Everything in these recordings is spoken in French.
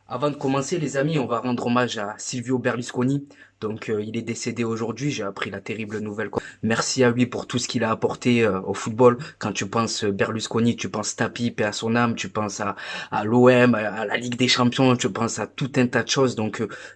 Avant de commencer, les amis, on va rendre hommage à Silvio Berlusconi. Il est décédé aujourd'hui. J'ai appris la terrible nouvelle, quoi. Merci à lui pour tout ce qu'il a apporté au football. Quand tu penses Berlusconi, tu penses Tapi, paix à son âme. Tu penses à l'OM, à la Ligue des Champions. Tu penses à tout un tas de choses.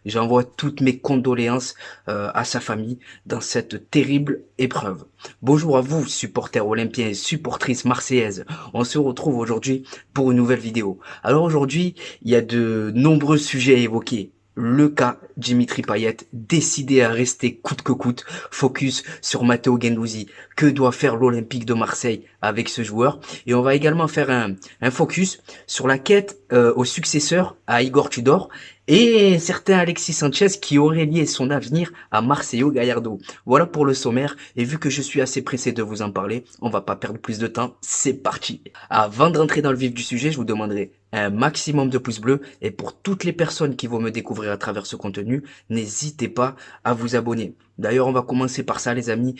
J'envoie toutes mes condoléances à sa famille dans cette terrible épreuve. Bonjour à vous, supporters olympiens et supportrices marseillaises. On se retrouve aujourd'hui pour une nouvelle vidéo. Alors aujourd'hui, il y a de nombreux sujets à évoquer. Le cas Dimitri Payet, décidé à rester coûte que coûte, focus sur Matteo Guendouzi. Que doit faire l'Olympique de Marseille avec ce joueur? Et on va également faire un focus sur la quête au successeur à Igor Tudor et certain Alexis Sanchez qui aurait lié son avenir à Marcelo Gallardo. Voilà pour le sommaire, et vu que je suis assez pressé de vous en parler, on va pas perdre plus de temps, c'est parti. Avant de rentrer dans le vif du sujet, je vous demanderai un maximum de pouces bleus, et pour toutes les personnes qui vont me découvrir à travers ce contenu, n'hésitez pas à vous abonner. D'ailleurs, on va commencer par ça, les amis.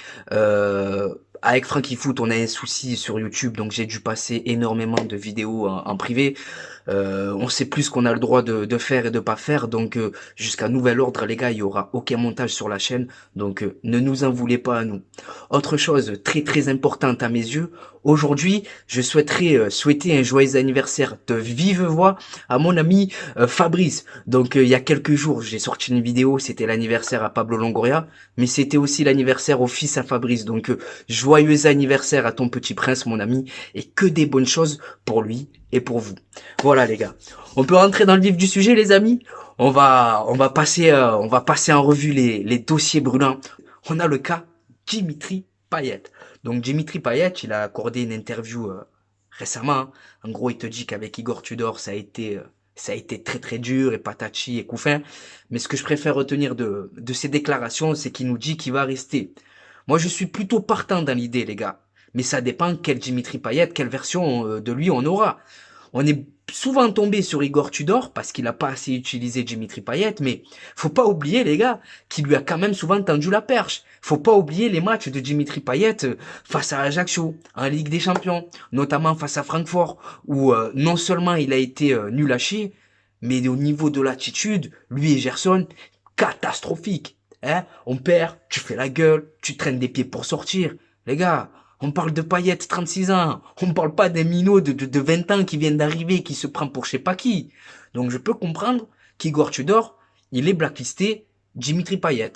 Avec Frankie Foot, on a un souci sur YouTube, donc j'ai dû passer énormément de vidéos en privé. On sait plus ce qu'on a le droit de faire et de pas faire, jusqu'à nouvel ordre, les gars, il y aura aucun montage sur la chaîne, ne nous en voulez pas à nous. Autre chose très très importante à mes yeux, aujourd'hui, je souhaiterais souhaiter un joyeux anniversaire de vive voix à mon ami Fabrice. Il y a quelques jours, j'ai sorti une vidéo, c'était l'anniversaire à Pablo Longoria, mais c'était aussi l'anniversaire au fils à Fabrice. Joyeux anniversaire à ton petit prince, mon ami, et que des bonnes choses pour lui et pour vous. Voilà les gars. On peut rentrer dans le vif du sujet, les amis. On va passer en revue les dossiers brûlants. On a le cas Dimitri Payet. Donc Dimitri Payet, il a accordé une interview récemment, hein. En gros, il te dit qu'avec Igor Tudor, ça a été très très dur et patati et couffin. Mais ce que je préfère retenir de ses déclarations, c'est qu'il nous dit qu'il va rester. Moi, je suis plutôt partant dans l'idée, les gars. Mais ça dépend quel Dimitri Payet, quelle version de lui on aura. On est souvent tombé sur Igor Tudor parce qu'il a pas assez utilisé Dimitri Payet, mais faut pas oublier, les gars, qu'il lui a quand même souvent tendu la perche. Faut pas oublier les matchs de Dimitri Payet face à Ajaccio, en Ligue des Champions, notamment face à Francfort, où non seulement il a été nul à chier, mais au niveau de l'attitude, lui et Gerson, catastrophique. Hein, on perd, tu fais la gueule, tu traînes des pieds pour sortir. Les gars, on parle de Payet, 36 ans. On parle pas d'un minot de 20 ans qui vient d'arriver, qui se prend pour je sais pas qui. Donc je peux comprendre qu'Igor Tudor, il est blacklisté Dimitri Payet.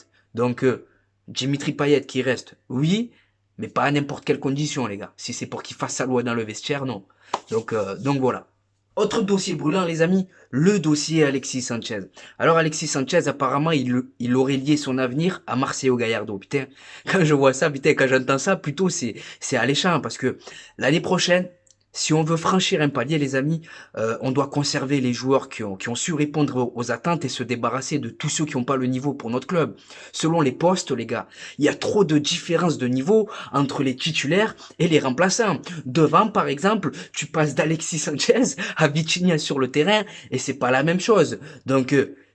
Dimitri Payet qui reste, oui, mais pas à n'importe quelle condition, les gars. Si c'est pour qu'il fasse sa loi dans le vestiaire, non. Voilà. Autre dossier brûlant, les amis, le dossier Alexis Sanchez. Alors Alexis Sanchez, apparemment, il aurait lié son avenir à Marcelo Gallardo. Putain, quand je vois ça, putain, quand j'entends ça, plutôt c'est alléchant parce que l'année prochaine, si on veut franchir un palier, les amis, on doit conserver les joueurs qui ont su répondre aux attentes et se débarrasser de tous ceux qui n'ont pas le niveau pour notre club. Selon les postes, les gars, il y a trop de différences de niveau entre les titulaires et les remplaçants. Devant, par exemple, tu passes d'Alexis Sanchez à Vitinha sur le terrain et c'est pas la même chose.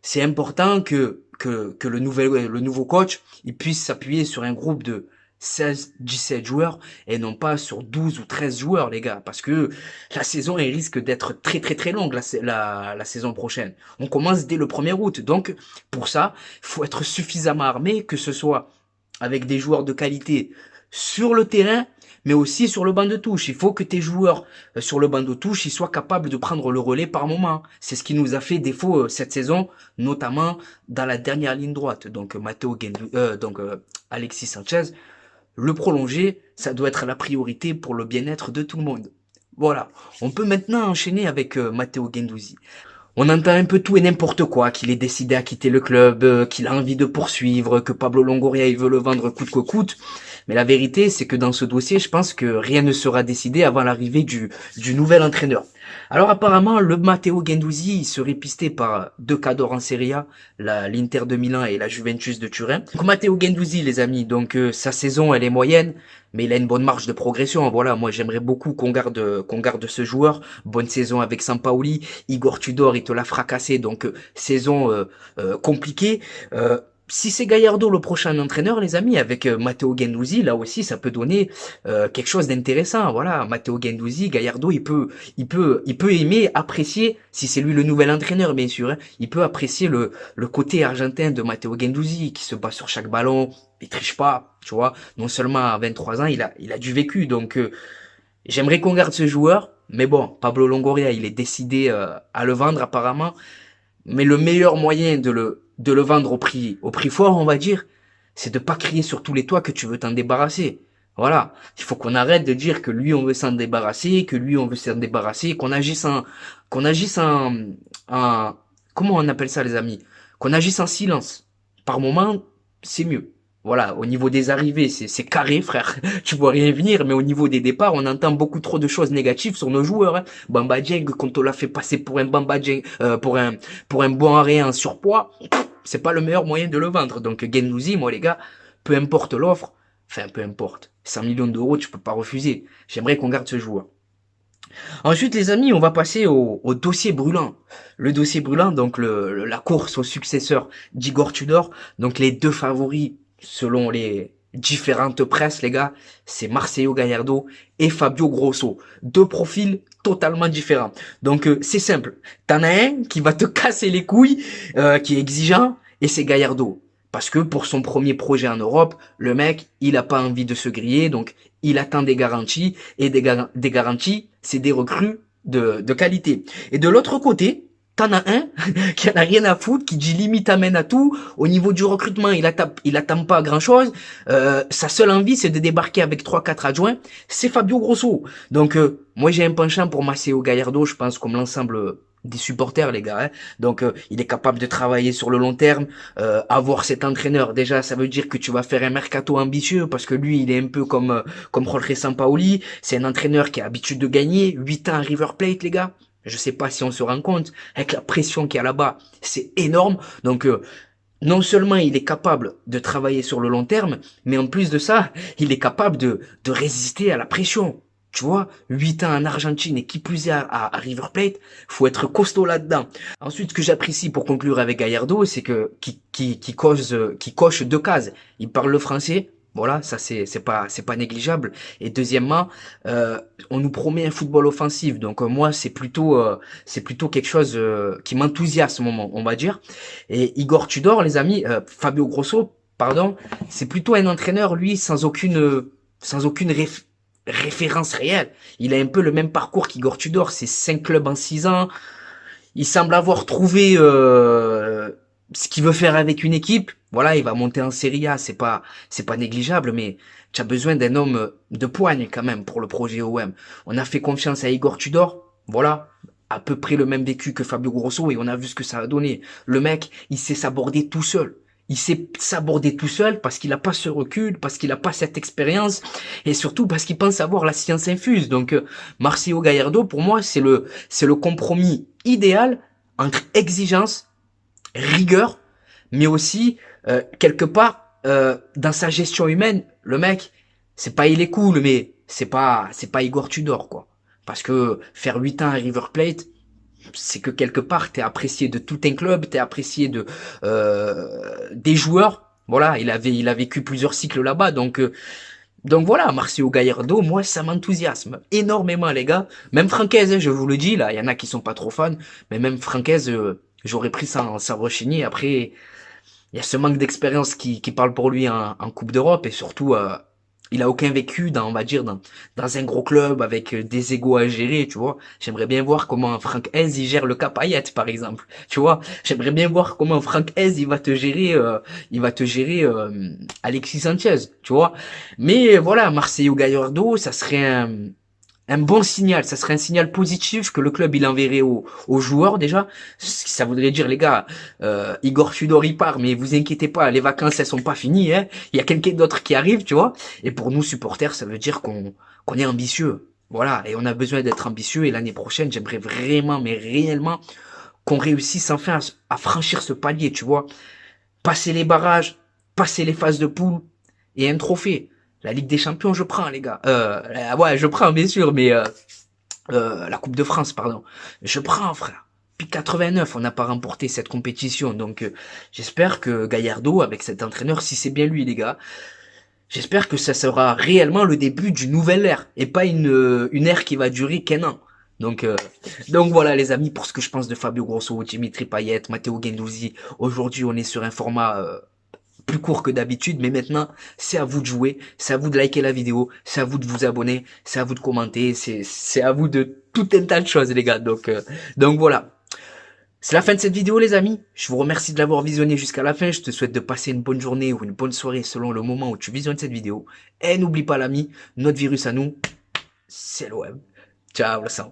C'est important que le nouveau coach, il puisse s'appuyer sur un groupe de 16, 17 joueurs et non pas sur 12 ou 13 joueurs, les gars, parce que la saison, elle risque d'être très très très longue la saison prochaine. On commence dès le 1er août, donc pour ça, il faut être suffisamment armé, que ce soit avec des joueurs de qualité sur le terrain, mais aussi sur le banc de touche. Il faut que tes joueurs sur le banc de touche, ils soient capables de prendre le relais par moment. C'est ce qui nous a fait défaut cette saison, notamment dans la dernière ligne droite. Alexis Sanchez, le prolonger, ça doit être la priorité pour le bien-être de tout le monde. Voilà. On peut maintenant enchaîner avec Matteo Guendouzi. On entend un peu tout et n'importe quoi, qu'il est décidé à quitter le club, qu'il a envie de poursuivre, que Pablo Longoria il veut le vendre coûte que coûte. Mais la vérité, c'est que dans ce dossier, je pense que rien ne sera décidé avant l'arrivée du nouvel entraîneur. Alors apparemment, le Matteo Guendouzi il serait pisté par deux cadors en Serie A, l'Inter de Milan et la Juventus de Turin. Donc Matteo Guendouzi, les amis, sa saison elle est moyenne, mais il a une bonne marge de progression. Voilà, moi j'aimerais beaucoup qu'on garde ce joueur. Bonne saison avec Sampaoli, Igor Tudor il te l'a fracassé, saison compliquée. si c'est Gallardo le prochain entraîneur, les amis, avec Matteo Guendouzi, là aussi, ça peut donner quelque chose d'intéressant. Voilà, Matteo Guendouzi, Gallardo, il peut aimer, apprécier, si c'est lui le nouvel entraîneur, bien sûr, hein, il peut apprécier le côté argentin de Matteo Guendouzi, qui se bat sur chaque ballon, il triche pas, tu vois. Non seulement à 23 ans, il a du vécu, donc j'aimerais qu'on garde ce joueur. Mais bon, Pablo Longoria, il est décidé à le vendre apparemment. Mais le meilleur moyen de le vendre au prix fort, on va dire, c'est de pas crier sur tous les toits que tu veux t'en débarrasser. Voilà. Il faut qu'on arrête de dire que lui, on veut s'en débarrasser, que lui, on veut s'en débarrasser, qu'on agisse en, comment on appelle ça, les amis? Qu'on agisse en silence. Par moment, c'est mieux. Voilà, au niveau des arrivées, c'est carré, frère. Tu vois rien venir, mais au niveau des départs, on entend beaucoup trop de choses négatives sur nos joueurs, hein. Bamba Dieng, quand on l'a fait passer pour un Bamba Dieng, pour un bon arrêt en surpoids, c'est pas le meilleur moyen de le vendre. Donc Guendouzi, moi les gars, peu importe l'offre, enfin peu importe, 100 millions d'euros, tu peux pas refuser. J'aimerais qu'on garde ce joueur. Ensuite, les amis, on va passer au dossier brûlant. Le dossier brûlant, donc la course au successeur d'Igor Tudor. Donc les deux favoris, selon les différentes presses, les gars, c'est Marcelo Gallardo et Fabio Grosso. Deux profils totalement différents. Donc c'est simple. T'en as un qui va te casser les couilles, qui est exigeant, et c'est Gallardo. Parce que pour son premier projet en Europe, le mec, il a pas envie de se griller, donc il attend des garanties, et des garanties, c'est des recrues de qualité. Et de l'autre côté, t'en as un qui en a rien à foutre, qui dit limite amène à tout. Au niveau du recrutement, il attend pas grand chose. Sa seule envie, c'est de débarquer avec 3-4 adjoints. C'est Fabio Grosso. Donc, moi, j'ai un penchant pour Maceo Gallardo, je pense, comme l'ensemble des supporters, les gars, hein. Donc il est capable de travailler sur le long terme, avoir cet entraîneur, déjà ça veut dire que tu vas faire un mercato ambitieux, parce que lui il est un peu comme Jorge Sampaoli, c'est un entraîneur qui a l'habitude de gagner, 8 ans à River Plate, les gars. Je sais pas si on se rend compte, avec la pression qu'il y a là-bas, c'est énorme. Donc non seulement il est capable de travailler sur le long terme, mais en plus de ça, il est capable de résister à la pression. Tu vois, 8 ans en Argentine et qui plus est à River Plate, faut être costaud là-dedans. Ensuite, ce que j'apprécie pour conclure avec Gallardo, c'est que qui coche deux cases. Il parle le français, voilà, ça c'est pas négligeable. Et deuxièmement, on nous promet un football offensif, donc moi c'est plutôt quelque chose qui m'enthousiasme, on va dire. Et Igor Tudor, les amis, Fabio Grosso, pardon, c'est plutôt un entraîneur lui sans aucune référence réelle. Il a un peu le même parcours qu'Igor Tudor, c'est 5 clubs en 6 ans. Il semble avoir trouvé ce qu'il veut faire avec une équipe. Voilà, il va monter en Serie A, c'est pas négligeable, mais tu as besoin d'un homme de poigne quand même pour le projet OM. On a fait confiance à Igor Tudor, voilà, à peu près le même vécu que Fabio Grosso, et on a vu ce que ça a donné. Le mec, il sait s'aborder tout seul. Il sait s'aborder tout seul parce qu'il a pas ce recul, parce qu'il a pas cette expérience, et surtout parce qu'il pense avoir la science infuse. Donc, Marcelo Gallardo, pour moi, c'est le compromis idéal entre exigence, rigueur, mais aussi, dans sa gestion humaine, le mec, c'est pas il est cool, mais c'est pas Igor Tudor, quoi. Parce que faire 8 ans à River Plate, c'est que quelque part t'es apprécié de tout un club, t'es apprécié des joueurs. Voilà, il a vécu plusieurs cycles là-bas, donc voilà, Marcelo Gallardo, moi ça m'enthousiasme énormément, les gars. Même Francaise, hein, je vous le dis, là, il y en a qui sont pas trop fans, mais même Francaise, j'aurais pris sans rechigner. Après, il y a ce manque d'expérience qui parle pour lui en Coupe d'Europe, et surtout il a aucun vécu dans un gros club avec des égos à gérer, tu vois. J'aimerais bien voir comment Franck Hez il gère le cas Payet, par exemple, tu vois. J'aimerais bien voir comment Franck Hez il va te gérer Alexis Sanchez, tu vois. Mais voilà, Marcelo Gallardo, ça serait un bon signal, ça serait un signal positif que le club il enverrait aux joueurs déjà. Ça voudrait dire, les gars, Igor Tudor il part, mais vous inquiétez pas, les vacances elles sont pas finies, hein. Il y a quelqu'un d'autre qui arrive, tu vois. Et pour nous supporters, ça veut dire qu'on est ambitieux. Voilà, et on a besoin d'être ambitieux. Et l'année prochaine, j'aimerais vraiment, mais réellement, qu'on réussisse enfin à franchir ce palier, tu vois. Passer les barrages, passer les phases de poule et un trophée. La Ligue des Champions, je prends, les gars. Ouais, je prends, bien sûr, mais la Coupe de France, pardon. Je prends, frère. depuis 89, on n'a pas remporté cette compétition. Donc j'espère que Gallardo, avec cet entraîneur, si c'est bien lui les gars, j'espère que ça sera réellement le début d'une nouvelle ère et pas une ère qui va durer qu'un an. Donc, euh, donc voilà les amis pour ce que je pense de Fabio Grosso, Dimitri Payet, Matteo Guendouzi. Aujourd'hui on est sur un format plus court que d'habitude, mais maintenant c'est à vous de jouer, c'est à vous de liker la vidéo, c'est à vous de vous abonner, c'est à vous de commenter, c'est à vous de tout un tas de choses les gars. Donc voilà. C'est la fin de cette vidéo les amis, je vous remercie de l'avoir visionné jusqu'à la fin, je te souhaite de passer une bonne journée ou une bonne soirée selon le moment où tu visionnes cette vidéo. Et n'oublie pas l'ami, notre virus à nous, c'est l'OM. Ciao le sang.